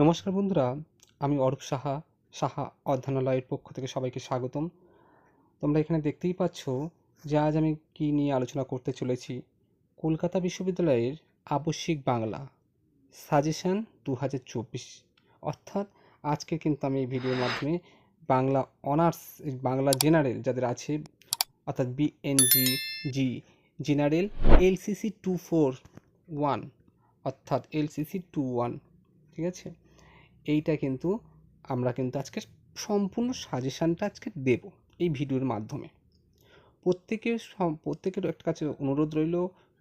নমস্কার বন্ধুরা, আমি অরূপ সাহা, সাহা অধ্যয়নালয়ের পক্ষ থেকে সবাইকে স্বাগতম। তোমরা এখানে দেখতেই পাচ্ছ যে আজ আমি কী নিয়ে আলোচনা করতে চলেছি। কলকাতা বিশ্ববিদ্যালয়ের আবশ্যিক বাংলা সাজেশন 2024, অর্থাৎ আজকে কিন্তু আমি এই ভিডিওর মাধ্যমে বাংলা অনার্স, বাংলা জেনারেল যাদের আছে, অর্থাৎ বিএনজি জি জেনারেল এলসিসি 241, অর্থাৎ এলসিসি 21, ঠিক আছে, এইটা কিন্তু আমরা কিন্তু আজকে সম্পূর্ণ সাজেশানটা আজকে দেব এই ভিডিওর মাধ্যমে। প্রত্যেকের একটা কাছে অনুরোধ রইল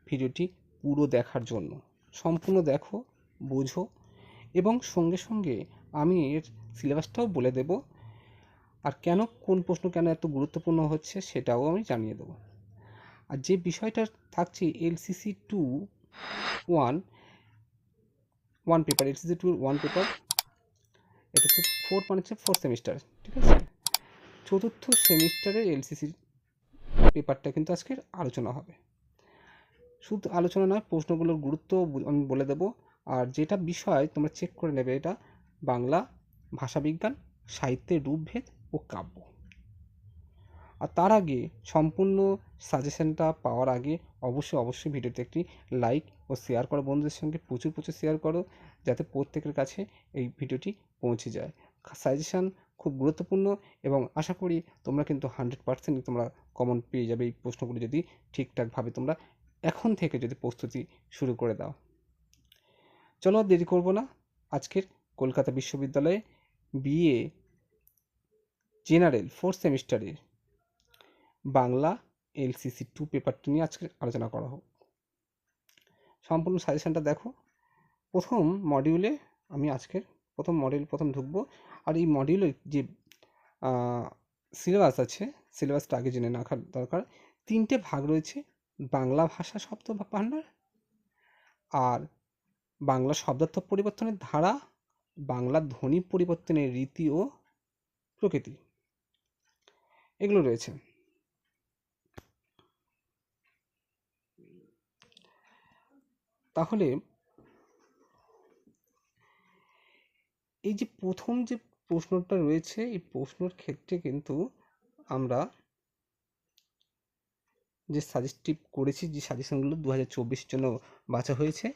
ভিডিওটি পুরো দেখার জন্য। সম্পূর্ণ দেখো, বোঝো, এবং সঙ্গে সঙ্গে আমি এর সিলেবাসটাও বলে দেব, আর কেন কোন প্রশ্ন কেন এত গুরুত্বপূর্ণ হচ্ছে সেটাও আমি জানিয়ে দেবো। আর যে বিষয়টা থাকছে এলসিসি 2 1 পেপার, এলসিসি 2 1 পেপার, এটা হচ্ছে 4 মানে হচ্ছে 4 সেমিস্টার, ঠিক আছে। চতুর্থ সেমিস্টারের এলসিসির পেপারটা কিন্তু আজকের আলোচনা হবে। শুধু আলোচনা নয়, প্রশ্নগুলোর গুরুত্ব আমি বলে দেব। আর যেটা বিষয় তোমরা চেক করে নেবে, এটা বাংলা ভাষাবিজ্ঞান, সাহিত্যের রূপভেদ ও কাব্য। আর তার আগে সম্পূর্ণ সাজেশনটা পাওয়ার আগে অবশ্যই ভিডিওতে একটি লাইক ও শেয়ার করো, বন্ধুদের সঙ্গে প্রচুর শেয়ার করো, যাতে প্রত্যেকের কাছে এই ভিডিওটি পৌঁছে যায়। সাজেশান খুব গুরুত্বপূর্ণ এবং আশা করি তোমরা কিন্তু 100% তোমরা কমন পেয়ে যাবে এই প্রশ্নগুলি যদি ঠিকঠাকভাবে তোমরা এখন থেকে যদি প্রস্তুতি শুরু করে দাও। চলো আর দেরি করবো না, আজকের কলকাতা বিশ্ববিদ্যালয়ে বিএ জেনারেল 4 সেমিস্টারের বাংলা এলসিসি 2 পেপারটি নিয়ে আজকে আলোচনা করা হোক। সম্পূর্ণ সাজেশনটা দেখো। প্রথম মডিউলে আমি আজকের প্রথম ঢুকবো। আর এই মডিউলের যে সিলেবাস আছে, সিলেবাসটা আগে জেনে রাখার দরকার। 3টে ভাগ রয়েছে: বাংলা ভাষা শব্দ ভাণ্ডার, আর বাংলা শব্দার্থ পরিবর্তনের ধারা, বাংলা ধ্বনি পরিবর্তনের রীতি ও প্রকৃতি, এগুলো রয়েছে। তাহলে এই যে প্রথম যে প্রশ্নটা রয়েছে, এই প্রশ্নর ক্ষেত্রে কিন্তু আমরা যে সাজেস্টিভ করেছি, যে সাজেশনগুলো 2024 জন্য বাছা হয়েছে,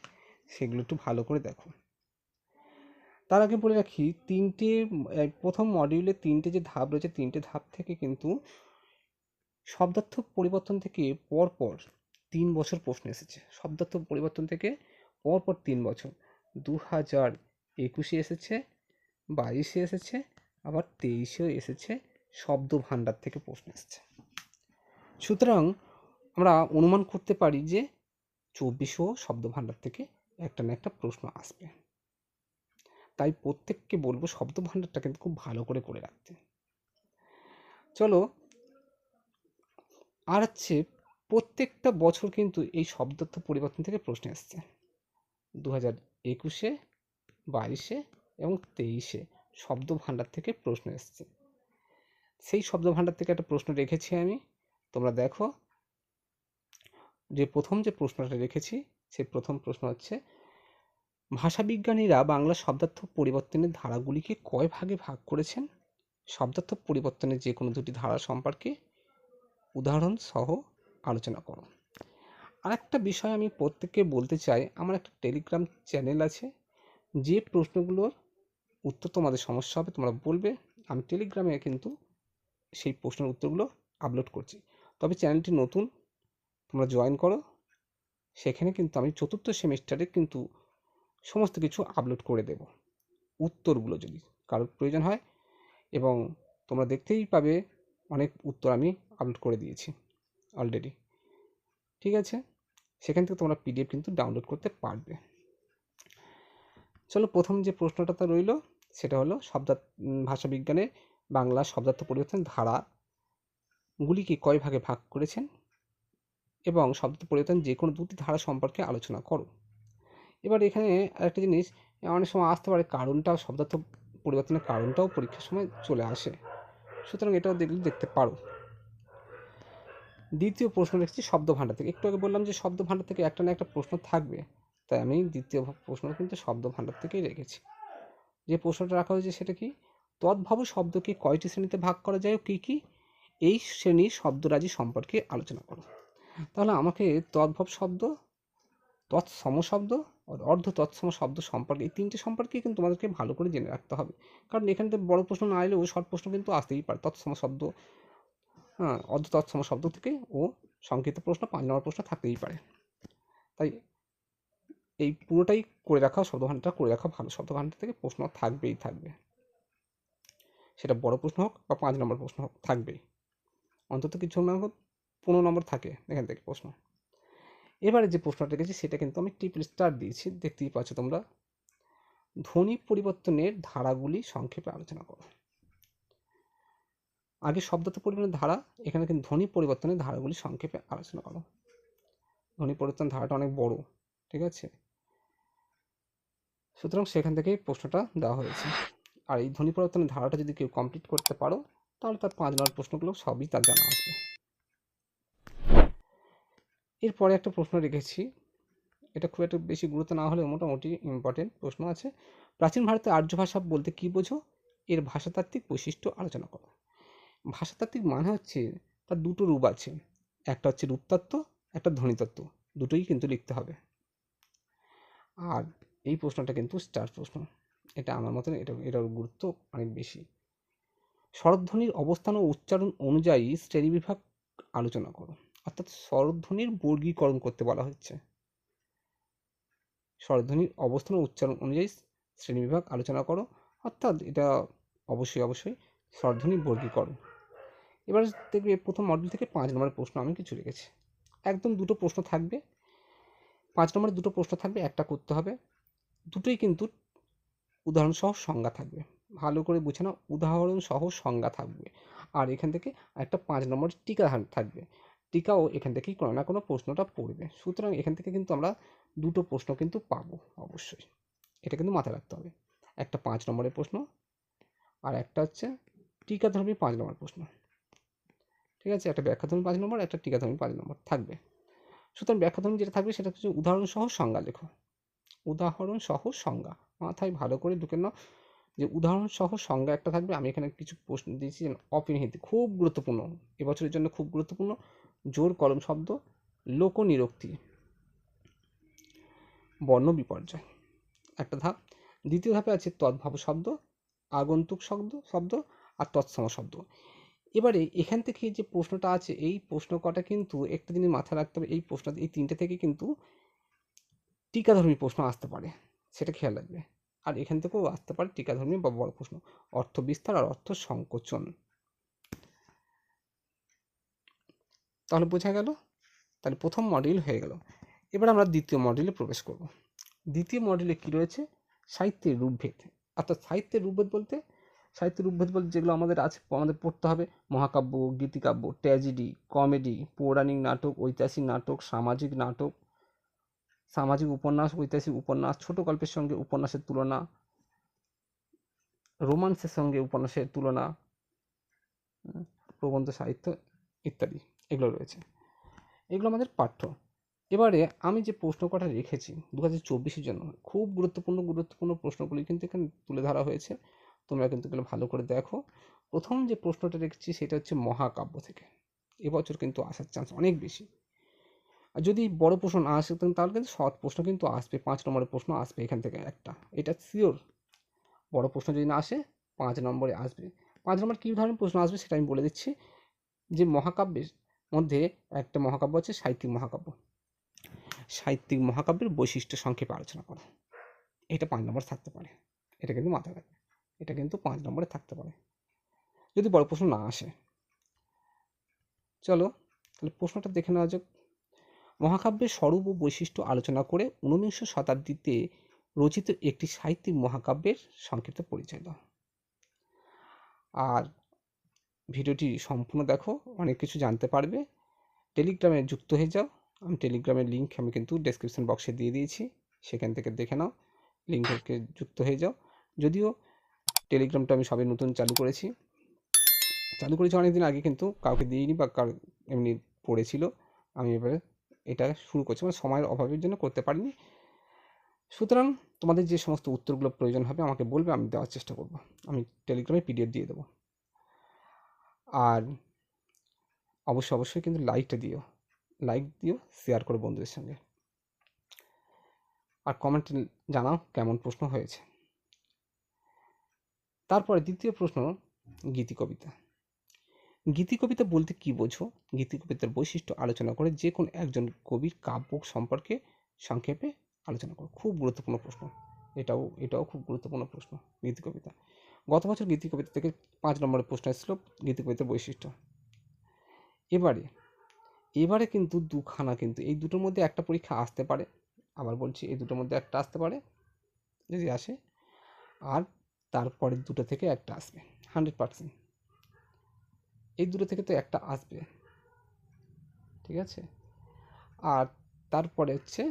সেগুলো একটু ভালো করে দেখো। তার আগে বলে রাখি, প্রথম মডিউলে 3টে যে ধাপ রয়েছে, 3টে ধাপ থেকে কিন্তু শব্দার্থ পরিবর্তন থেকে পরপর 3 বছর প্রশ্ন এসেছে। শব্দার্থ পরিবর্তন থেকে পরপর 3 বছর, 2021 এসেছে, 22 এসেছে, আবার 23-এও এসেছে। শব্দ ভাণ্ডার থেকে প্রশ্ন এসেছে। সুতরাং আমরা অনুমান করতে পারি যে 24-ও শব্দ ভাণ্ডার থেকে একটা না একটা প্রশ্ন আসবে। তাই প্রত্যেককে বলবো শব্দ ভাণ্ডারটা কিন্তু খুব ভালো করে করে রাখতে। চলো, আর হচ্ছে প্রত্যেকটা বছর কিন্তু এই শব্দার্থ পরিবর্তন থেকে প্রশ্ন এসছে। 2021-এ, 22-এ এবং 23-এ শব্দ ভাণ্ডার থেকে প্রশ্ন এসছে। সেই শব্দ ভাণ্ডার থেকে একটা প্রশ্ন রেখেছি আমি, তোমরা দেখো। যে প্রথম যে প্রশ্নটা রেখেছি, সেই প্রথম প্রশ্ন হচ্ছে, ভাষাবিজ্ঞানীরা বাংলা শব্দার্থ পরিবর্তনের ধারাগুলিকে কয় ভাগে ভাগ করেছেন? শব্দার্থ পরিবর্তনের যে কোনো দুটি ধারা সম্পর্কে উদাহরণ সহ আলোচনা করো। আর একটা বিষয় আমি প্রত্যেককে বলতে চাই, আমার একটা টেলিগ্রাম চ্যানেল আছে। যে প্রশ্নগুলোর উত্তর তোমাদের সমস্যা হবে তোমরা বলবে, আমি টেলিগ্রামে কিন্তু সেই প্রশ্নের উত্তরগুলো আপলোড করছি। তবে চ্যানেলটি নতুন, তোমরা জয়েন করো। সেখানে কিন্তু আমি চতুর্থ সেমিস্টারে কিন্তু সমস্ত কিছু আপলোড করে দেব, উত্তরগুলো যদি কারোর প্রয়োজন হয়। এবং তোমরা দেখতেই পাবে অনেক উত্তর আমি আপলোড করে দিয়েছি অলরেডি, ঠিক আছে। সেখান থেকে তোমরা পিডিএফ কিন্তু ডাউনলোড করতে পারবে। চলো, প্রথম যে প্রশ্নটা তো রইল, সেটা হলো ভাষাবিজ্ঞানের বাংলা শব্দার্থ পরিবর্তন ধারাগুলিকে কয় ভাগে ভাগ করেছেন এবং শব্দার্থ পরিবর্তন যে কোনো দুটি ধারা সম্পর্কে আলোচনা করো। এবার এখানে আরেকটা জিনিস অনেক সময় আসতে পারে, কারণটাও শব্দার্থ পরিবর্তনের কারণটাও পরীক্ষার সময় চলে আসে, সুতরাং এটাও দেখতে পারো। দ্বিতীয় প্রশ্ন রেখেছি শব্দ ভাণ্ডার থেকে। একটু আগে বললাম যে শব্দ ভাণ্ডার থেকে একটা না একটা প্রশ্ন থাকবে, তাই আমি দ্বিতীয় প্রশ্ন কিন্তু শব্দ ভাণ্ডার থেকেই রেখেছি। যে প্রশ্নটা রাখা হয়েছে সেটা কি, তদ্ভব শব্দকে কয়টি শ্রেণীতে ভাগ করা যায় ও কী কী, এই শ্রেণীর শব্দরাজি সম্পর্কে আলোচনা করো। তাহলে আমাকে তদ্ভব শব্দ, তৎসম শব্দ, অর্ধ তৎসম শব্দ সম্পর্কে, এই তিনটে সম্পর্কে কিন্তু তোমাদেরকে ভালো করে জেনে রাখতে হবে। কারণ এখানে তো বড় প্রশ্ন না এলেও শর্ট প্রশ্ন কিন্তু আসতেই পারে। তৎসম শব্দ, হ্যাঁ, অর্ধ তৎসম শব্দ থেকে ও সংক্ষিপ্ত প্রশ্ন 5 নম্বর প্রশ্ন থাকতেই পারে। তাই এই পুরোটাই করে রাখা, শব্দভাণ্ডারটা করে রাখা ভালো। শব্দভাণ্ডার থেকে প্রশ্ন থাকবেই থাকবে, সেটা বড় প্রশ্ন হোক বা 5 নম্বর প্রশ্ন হোক, থাকবেই। অন্তত কিছু না হোক 15 নম্বর থাকে এখান থেকে প্রশ্ন। এবারে যে প্রশ্নটা রেখেছি সেটা কিন্তু আমি ট্রিপল স্টার দিয়েছি, দেখতেই পাচ্ছ তোমরা। ধ্বনি পরিবর্তনের ধারাগুলি সংক্ষেপে আলোচনা করো। আগে শব্দার্থ পরিবর্তনের ধারা, এখানে কিন্তু ধ্বনি পরিবর্তনের ধারাগুলি সংক্ষেপে আলোচনা করো। ধ্বনি পরিবর্তনের ধারাটা অনেক বড়, ঠিক আছে, সুতরাং সেখান থেকেই প্রশ্নটা দেওয়া হয়েছে। আর এই ধ্বনি পরিবর্তনের ধারাটা যদি কেউ কমপ্লিট করতে পারো তাহলে তার 5 নম্বর প্রশ্নগুলো সবই তার জানা আসবে। এরপরে একটা প্রশ্ন রেখেছি, এটা খুব একটা বেশি গুরুত্ব না হলেও মোটামুটি ইম্পর্টেন্ট প্রশ্ন আছে। প্রাচীন ভারতে আর্য ভাষা বলতে কী বোঝো, এর ভাষাতাত্ত্বিক বৈশিষ্ট্য আলোচনা করো। ভাষাতাত্ত্বিক মানে হচ্ছে তার দুটো রূপ আছে, একটা হচ্ছে রূপতত্ত্ব, একটা ধ্বনিতত্ত্ব, দুটোই কিন্তু লিখতে হবে। আর এই প্রশ্নটা কিন্তু স্টার প্রশ্ন, এটা আমার মতন এটার গুরুত্ব অনেক বেশি। স্বরধ্বনির অবস্থান ও উচ্চারণ অনুযায়ী শ্রেণীবিভাগ আলোচনা করো। অর্থাৎ স্বরধ্বনির বর্গীকরণ করতে বলা হচ্ছে। স্বরধ্বনির অবস্থান ও উচ্চারণ অনুযায়ী শ্রেণীবিভাগ আলোচনা করো, অর্থাৎ এটা অবশ্যই স্বরধ্বনির বর্গীকরণ। এবার দেখবে প্রথম মডেল থেকে 5 নম্বরের প্রশ্ন আমি কিছু রেখেছি। একদম দুটো প্রশ্ন থাকবে, 5 নম্বরের দুটো প্রশ্ন থাকবে, একটা করতে হবে। দুটোই কিন্তু উদাহরণসহ সংজ্ঞা থাকবে, ভালো করে বুঝে নাও, উদাহরণসহ সংজ্ঞা থাকবে। আর এখান থেকে একটা 5 নম্বরের টিকা থাকবে, টিকাও এখান থেকেই কোনো না কোনো প্রশ্নটা পড়বে। সুতরাং এখান থেকে কিন্তু আমরা দুটো প্রশ্ন কিন্তু পাবো অবশ্যই, এটা কিন্তু মাথায় রাখতে হবে। একটা 5 নম্বরের প্রশ্ন আর একটা হচ্ছে টিকাধর্মী 5 নম্বর প্রশ্ন, ঠিক আছে। একটা ব্যাখ্যাধর্মী 5 নম্বর, একটা টিকাধর্মী 5 নম্বর থাকবে। সুতরাং ব্যাখ্যাধর্মী যেটা থাকবে সেটা হচ্ছে উদাহরণসহ সংজ্ঞা লেখো। উদাহরণসহ সংজ্ঞা মাথায় ভালো করে ঢুকে নাও, যে উদাহরণসহ সংজ্ঞা একটা থাকবে। আমি এখানে কিছু প্রশ্ন দিয়েছি, অপিনিহিত খুব গুরুত্বপূর্ণ, এবছরের জন্য খুব গুরুত্বপূর্ণ। জোর কলম শব্দ, লোকনিরক্তি, বর্ণ বিপর্যয় একটা ধাপ। দ্বিতীয় ধাপে আছে তদ্ভব শব্দ, আগন্তুক শব্দ আর তৎসম শব্দ। এবারে এখান থেকে যে প্রশ্নটা আছে, এই প্রশ্ন কটা কিন্তু একটা জিনিস মাথায় রাখতে হবে, এই প্রশ্ন, এই তিনটে থেকে কিন্তু টিকাধর্মী প্রশ্ন আসতে পারে, সেটা খেয়াল রাখবে। আর এখান থেকেও আসতে পারে টিকাধর্মী বা বড় প্রশ্ন, অর্থ বিস্তার আর অর্থ সংকোচন। তাহলে বোঝা গেল, তাহলে প্রথম মডিউল হয়ে গেল। এবার আমরা দ্বিতীয় মডিউলে প্রবেশ করব। দ্বিতীয় মডিউলে কি রয়েছে, সাহিত্যের রূপভেদ। অর্থাৎ সাহিত্যের রূপভেদ বলতে যেগুলো আমাদের আছে, আমাদের পড়তে হবে, মহাকাব্য, গীতিকাব্য, ট্র্যাজেডি, কমেডি, পৌরাণিক নাটক, ঐতিহাসিক নাটক, সামাজিক নাটক, সামাজিক উপন্যাস, ঐতিহাসিক উপন্যাস, ছোট গল্পের সঙ্গে উপন্যাসের তুলনা, রোমান্সের সঙ্গে উপন্যাসের তুলনা, প্রবন্ধ সাহিত্য ইত্যাদি এগুলো রয়েছে, এগুলো আমাদের পাঠ্য। এবারে আমি যে প্রশ্ন কটা রেখেছি 2024-এর জন্য, খুব গুরুত্বপূর্ণ প্রশ্নগুলি কিন্তু এখানে তুলে ধরা হয়েছে, তোমরা কিন্তু এগুলো ভালো করে দেখো। প্রথম যে প্রশ্নটা রেখেছি সেটা হচ্ছে মহাকাব্য থেকে, এবছর কিন্তু আসার চান্স অনেক বেশি। আর যদি বড় প্রশ্ন না আসে তাহলে কিন্তু শর্ট প্রশ্ন কিন্তু আসবে, 5 নম্বরের প্রশ্ন আসবে এখান থেকে একটা, এটা শিওর। বড় প্রশ্ন যদি না আসে 5 নম্বরে আসবে। 5 নম্বর কী ধরনের প্রশ্ন আসবে সেটা আমি বলে দিচ্ছি। যে মহাকাব্যের মধ্যে একটা মহাকাব্য আছে সাহিত্যিক মহাকাব্য, সাহিত্যিক মহাকাব্যের বৈশিষ্ট্য সংক্ষেপে আলোচনা করো, এটা 5 নম্বর থাকতে পারে, এটা কিন্তু মাথায় রাখবে, এটা কিন্তু 5 নম্বরে থাকতে পারে যদি বড় প্রশ্ন না আসে। চলো তাহলে প্রশ্নটা দেখে নেওয়া যাক। মহাকাব্যের স্বরূপ ও বৈশিষ্ট্য আলোচনা করে 19 শতাব্দীতে রচিত একটি সাহিত্যিক মহাকাব্যের সংক্ষিপ্ত পরিচয় দাও। আর ভিডিওটি সম্পূর্ণ দেখো, অনেক কিছু জানতে পারবে। টেলিগ্রামে যুক্ত হয়ে যাও, আমি টেলিগ্রামের লিঙ্ক আমি কিন্তু ডেসক্রিপশন বক্সে দিয়ে দিয়েছি, সেখান থেকে দেখে নাও, লিঙ্কে যুক্ত হয়ে যাও। যদিও টেলিগ্রামটা আমি সবে নতুন চালু করেছি অনেকদিন আগে, কিন্তু কাউকে দিইনি বা কার এমনি পড়েছিল, আমি এবারে এটা শুরু করছি, মানে সময়ের অভাবের জন্য করতে পারিনি। সুতরাং তোমাদের যে সমস্ত উত্তরগুলো প্রয়োজন হবে আমাকে বলবে, আমি দেওয়ার চেষ্টা করব। আমি টেলিগ্রামে পিডিএফ দিয়ে দেবো। আর অবশ্যই কিন্তু লাইক দিও, শেয়ার করো বন্ধুদের সঙ্গে, আর কমেন্টে জানাও কেমন প্রশ্ন হয়েছে। তারপরে দ্বিতীয় প্রশ্ন, গীতিকবিতা। গীতিকবিতা বলতে কি বোঝো? গীতিকবিতার বৈশিষ্ট্য আলোচনা করে যে কোনো একজন কবির কাব্য সম্পর্কে সংক্ষেপে আলোচনা করো। খুব গুরুত্বপূর্ণ প্রশ্ন, এটাও খুব গুরুত্বপূর্ণ প্রশ্ন। গীতিকবিতা, গত বছর গীতিকবিতা থেকে 5 নম্বরের প্রশ্ন এসেছিল, গীতিকবিতার বৈশিষ্ট্য। এবারে কিন্তু দুখানা, কিন্তু এই দুটোর মধ্যে একটা পরীক্ষা আসতে পারে, আবার বলছি এই দুটোর মধ্যে একটা আসতে পারে যদি আসে, আর তারপরে দুটো থেকে একটা আসবে 100%। এই দুটো থেকে তো একটা আসবে, ঠিক আছে। আর তারপরে হচ্ছে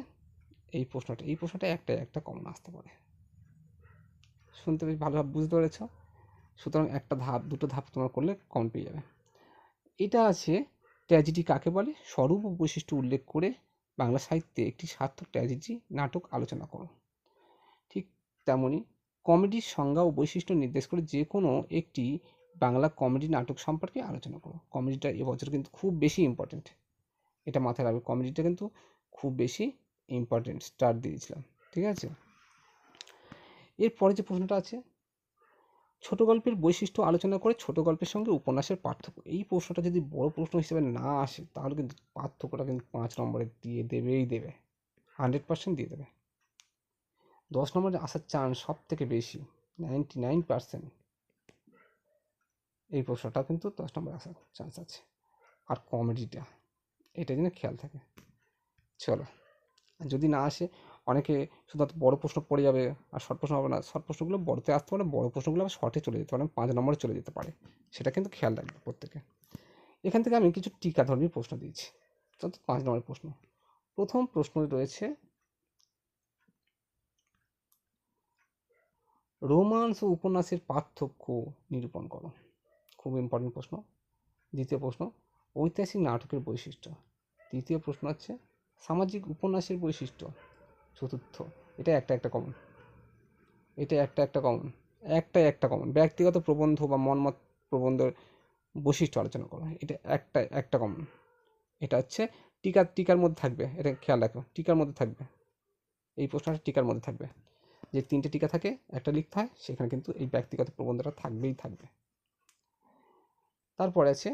এই প্রশ্নটা একটা কমন আসতে পারে। শুনতে বেশ ভালোভাবে বুঝতে পেরেছ? সুতরাং দুটো ধাপ তোমরা করলে কমন পেয়ে যাবে। এটা আছে, ট্র্যাজেডি কাকে বলে? স্বরূপ ও বৈশিষ্ট্য উল্লেখ করে বাংলা সাহিত্যে একটি সার্থক ট্র্যাজেডি নাটক আলোচনা করো। ঠিক তেমনই কমেডির সংজ্ঞা ও বৈশিষ্ট্য নির্দেশ করে যে কোনো একটি বাংলা কমেডি নাটক সম্পর্কে আলোচনা করো। কমেডিটা এবছর কিন্তু খুব বেশি ইম্পর্টেন্ট, এটা মাথায় রাখবে। কমেডিটা কিন্তু খুব বেশি ইম্পর্টেন্ট, স্টার দিয়েছিলাম, ঠিক আছে। এরপরে যে প্রশ্নটা আছে, ছোট গল্পের বৈশিষ্ট্য আলোচনা করে ছোট গল্পের সঙ্গে উপন্যাসের পার্থক্য। এই প্রশ্নটা যদি বড় প্রশ্ন হিসেবে না আসে তাহলে কিন্তু পার্থক্যটা কিন্তু 5 নম্বরে দিয়ে দেবে, 100% দিয়ে দেবে। 10 নম্বরে আসার চান্স সব থেকে বেশি, 99%। এই প্রশ্নটা কিন্তু 10 নম্বরে আসার চান্স আছে। আর কমেডিটা, এটা যেন খেয়াল থাকে। চলো, যদি না আসে, অনেকে শুধুমাত্র বড় প্রশ্ন পড়ে যাবে আর শর্ট প্রশ্ন হবে না। শর্ট প্রশ্নগুলো বড়তে আসতে পারে, বড় প্রশ্নগুলো আবার শর্টে চলে যেতে পারে, 5 নম্বরে চলে যেতে পারে। সেটা কিন্তু খেয়াল রাখবে প্রত্যেকে। এখান থেকে আমি কিছু টিকাধর্মী প্রশ্ন দিয়েছি, অর্থাৎ 5 নম্বরের প্রশ্ন। প্রথম প্রশ্ন রয়েছে, রোমান্স ও উপন্যাসের পার্থক্য নিরূপণ করো। খুব ইম্পর্টেন্ট প্রশ্ন। দ্বিতীয় প্রশ্ন, ঐতিহাসিক নাটকের বৈশিষ্ট্য। তৃতীয় প্রশ্ন হচ্ছে সামাজিক উপন্যাসের বৈশিষ্ট্য। চতুর্থ, এটা একটা কমন, একটা কমন, ব্যক্তিগত প্রবন্ধ বা মনমত প্রবন্ধের বৈশিষ্ট্য আলোচনা করো। এটা একটা কমন। এটা হচ্ছে টিকার মধ্যে থাকবে, এটা খেয়াল রাখো, টিকার মধ্যে থাকবে। এই প্রশ্নটা টিকার মধ্যে থাকবে। যে 3টে টিকা থাকে, একটা লিখতে হয়, সেখানে কিন্তু এই ব্যক্তিগত প্রবন্ধটা থাকবে। তারপরে আছে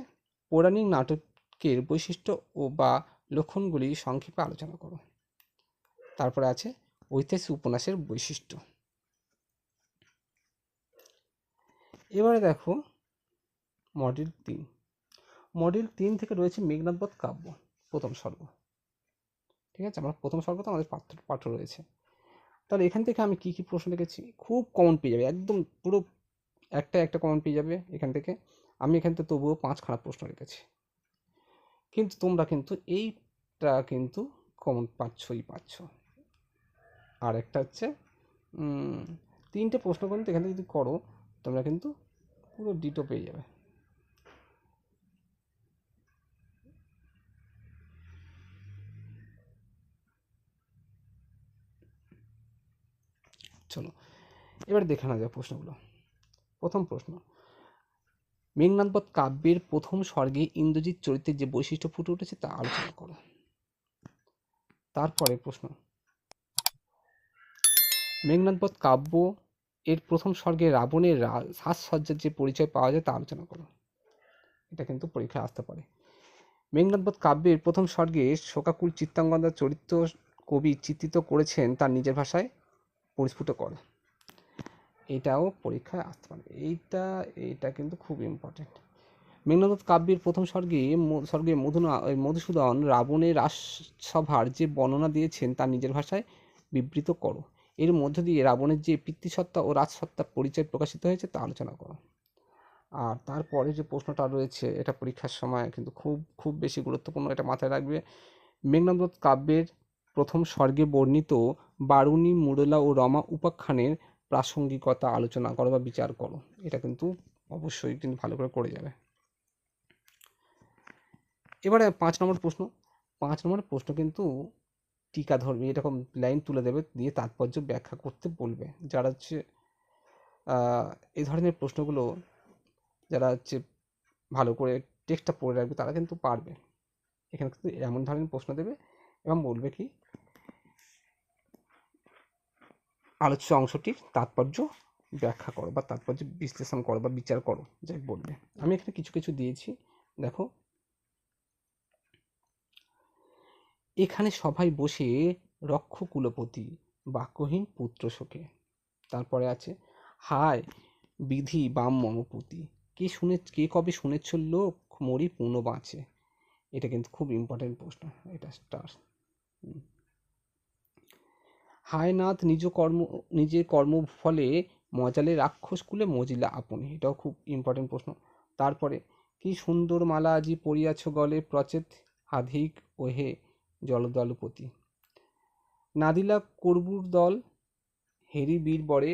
পৌরাণিক নাটকের বৈশিষ্ট্য ও বা লক্ষণগুলি সংক্ষেপে আলোচনা করো। তারপরে আছে ঐতিহাসিক উপন্যাসের বৈশিষ্ট্য। এবারে দেখো মডেল 3 থেকে রয়েছে মেঘনাদ বধ কাব্য প্রথম স্বর্গ, ঠিক আছে। আমার প্রথম স্বর্গ তো আমাদের পাঠ্য রয়েছে। তাহলে এখান থেকে আমি কি প্রশ্ন লিখেছি, খুব কমন পেয়ে যাবে, একদম পুরো একটা কমন পেয়ে যাবে এখান থেকে। আমি এখান থেকে তবুও 5খানা প্রশ্ন রেখেছি, কিন্তু তোমরা কিন্তু এইটা কিন্তু কমন পাচ্ছ। আর একটা হচ্ছে 3টে প্রশ্ন কিন্তু এখান থেকে যদি করো তোমরা কিন্তু পুরো ডিটো পেয়ে যাবে। চলো এবার দেখে না যাক প্রশ্নগুলো। প্রথম প্রশ্ন, মেঘনাদ বধ কাব্যের প্রথম স্বর্গে ইন্দ্রজিৎ চরিত্রের যে বৈশিষ্ট্য ফুটে উঠেছে তা আলোচনা করো। তারপরে প্রশ্ন, মেঘনাদ বধ কাব্য এর প্রথম স্বর্গে রাবণের সাজসজ্জার যে পরিচয় পাওয়া যায় তা আলোচনা করো। এটা কিন্তু পরীক্ষায় আসতে পারে। মেঘনাদ বধ কাব্যের প্রথম স্বর্গে শোকাকুল চিত্তাঙ্গদার চরিত্র কবি চিত্রিত করেছেন তার নিজের ভাষায় পরিস্ফুট করো। এটাও পরীক্ষায় আসতে পারে। এইটা কিন্তু খুব ইম্পর্টেন্ট। মেঘনাদ বধ কাব্যের প্রথম স্বর্গে মধুসূদন রাবণের রাজসভার যে বর্ণনা দিয়েছেন তা নিজের ভাষায় বিবৃত করো। এর মধ্য দিয়ে রাবণের যে পিতৃসত্তা ও রাজসত্তার পরিচয় প্রকাশিত হয়েছে তা আলোচনা করো। আর তারপরে যে প্রশ্নটা রয়েছে, এটা পরীক্ষার সময় কিন্তু খুব বেশি গুরুত্বপূর্ণ, এটা মাথায় রাখবে। মেঘনাদ বধ কাব্যের প্রথম স্বর্গে বর্ণিত বারুণী, মুরলা ও রমা উপাখ্যানের প্রাসঙ্গিকতা আলোচনা করো বা বিচার করো। এটা কিন্তু অবশ্যই কিন্তু ভালো করে যাবে। এবারে 5 নম্বর প্রশ্ন। 5 নম্বরের প্রশ্ন কিন্তু টিকা ধর্মী এরকম লাইন তুলে দেবে, দিয়ে তাৎপর্য ব্যাখ্যা করতে বলবে। যারা হচ্ছে এই ধরনের প্রশ্নগুলো যারা হচ্ছে ভালো করে টেক্সটটা পড়ে রাখবে তারা কিন্তু পারবে। এখানে কিন্তু এমন ধরনের প্রশ্ন দেবে এবং বলবে কি আলোচ্য অংশটির তাৎপর্য ব্যাখ্যা করো বা তাৎপর্য বিশ্লেষণ করো বা বিচার করো, যাই বলবে। আমি এখানে কিছু কিছু দিয়েছি, দেখো। এখানে সবাই বসে রক্ষ কুলপতি, বাক্যহীন পুত্র শোকে। তারপরে আছে হায় বিধি বাম মমপতি, কে কবে শুনেছ লোক মরি পুণ্য বাঁচে। এটা কিন্তু খুব ইম্পর্টেন্ট প্রশ্ন, এটা স্টার। হায় নাথ নিজের কর্ম ফলে মজালে রাক্ষস কুলে মজিলা আপনি, এটাও খুব ইম্পর্টেন্ট প্রশ্ন। তারপরে কি সুন্দর মালা আজি পরিয়াছ গলে প্রচেত হাধিক ওহে জলদলপতি, নাদিলা করবুর দল হেরি বীর বরে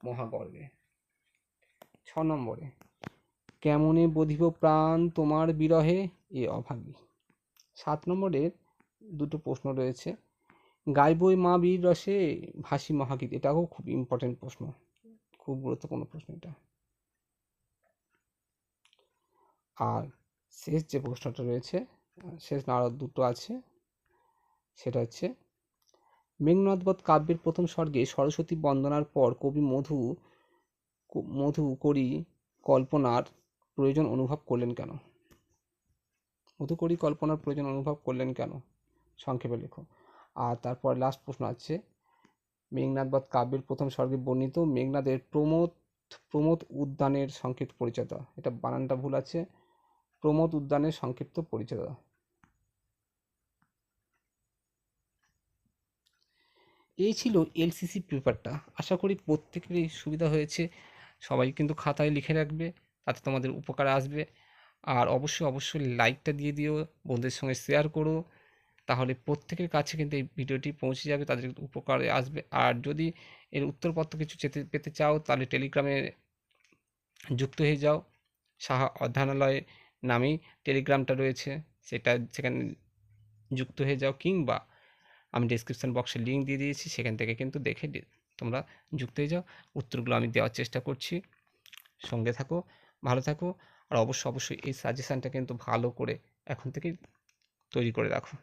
মহাগর্বে। 6 নম্বরে কেমনে বধিব প্রাণ তোমার বিরহে এ অভাগী। 7 নম্বরের দুটো প্রশ্ন রয়েছে, গাইবই মা বীর রসে ভাসি মহাগীত, এটাও খুব ইম্পর্টেন্ট প্রশ্ন, খুব গুরুত্বপূর্ণ প্রশ্ন এটা। আর শেষ যে প্রশ্নটা রয়েছে, শেষ না আরও দুটো আছে, সেটা হচ্ছে মেঘনাদবধ কাব্যের প্রথম স্বর্গে সরস্বতী বন্দনার পর কবি মধু করি কল্পনার প্রয়োজন অনুভব করলেন কেন? মধু করি কল্পনার প্রয়োজন অনুভব করলেন কেন, সংক্ষেপে লেখো। আর তারপর লাস্ট প্রশ্ন আছে, মেঘনাদবধ কাব্যের প্রথম স্বর্গে বর্ণিত মেঘনাদের প্রমোদ উদ্যানের সংক্ষিপ্ত পরিচয় দাও। এটা বানানটা ভুল আছে, প্রমোদ উদ্যানের সংক্ষিপ্ত পরিচয় দাও। এই ছিল এলসিসি পেপারটা। আশা করি প্রত্যেকেরই সুবিধা হয়েছে। সবাই কিন্তু খাতায় লিখে রাখবে, তাতে তোমাদের উপকারে আসবে। আর অবশ্যই লাইকটা দিয়ে দিও, বন্ধুদের সঙ্গে শেয়ার করো, তাহলে প্রত্যেকের কাছে কিন্তু এই ভিডিওটি পৌঁছে যাবে, তাদের উপকারে আসবে। আর যদি এর উত্তরপত্র কিছু পেতে চাও তাহলে টেলিগ্রামে যুক্ত হয়ে যাও। সাহা অধ্যয়নালয় নামেই টেলিগ্রামটা রয়েছে, সেখানে যুক্ত হয়ে যাও, কিংবা আমি ডেসক্রিপশন বক্সে লিঙ্ক দিয়ে দিয়েছি, সেখান থেকে কিন্তু দেখে তোমরা যুক্ত হয়ে যাও। উত্তরগুলো আমি দেওয়ার চেষ্টা করছি। সঙ্গে থাকো, ভালো থাকো। আর অবশ্যই এই সাজেশানটা কিন্তু ভালো করে এখন থেকেই তৈরি করে রাখো।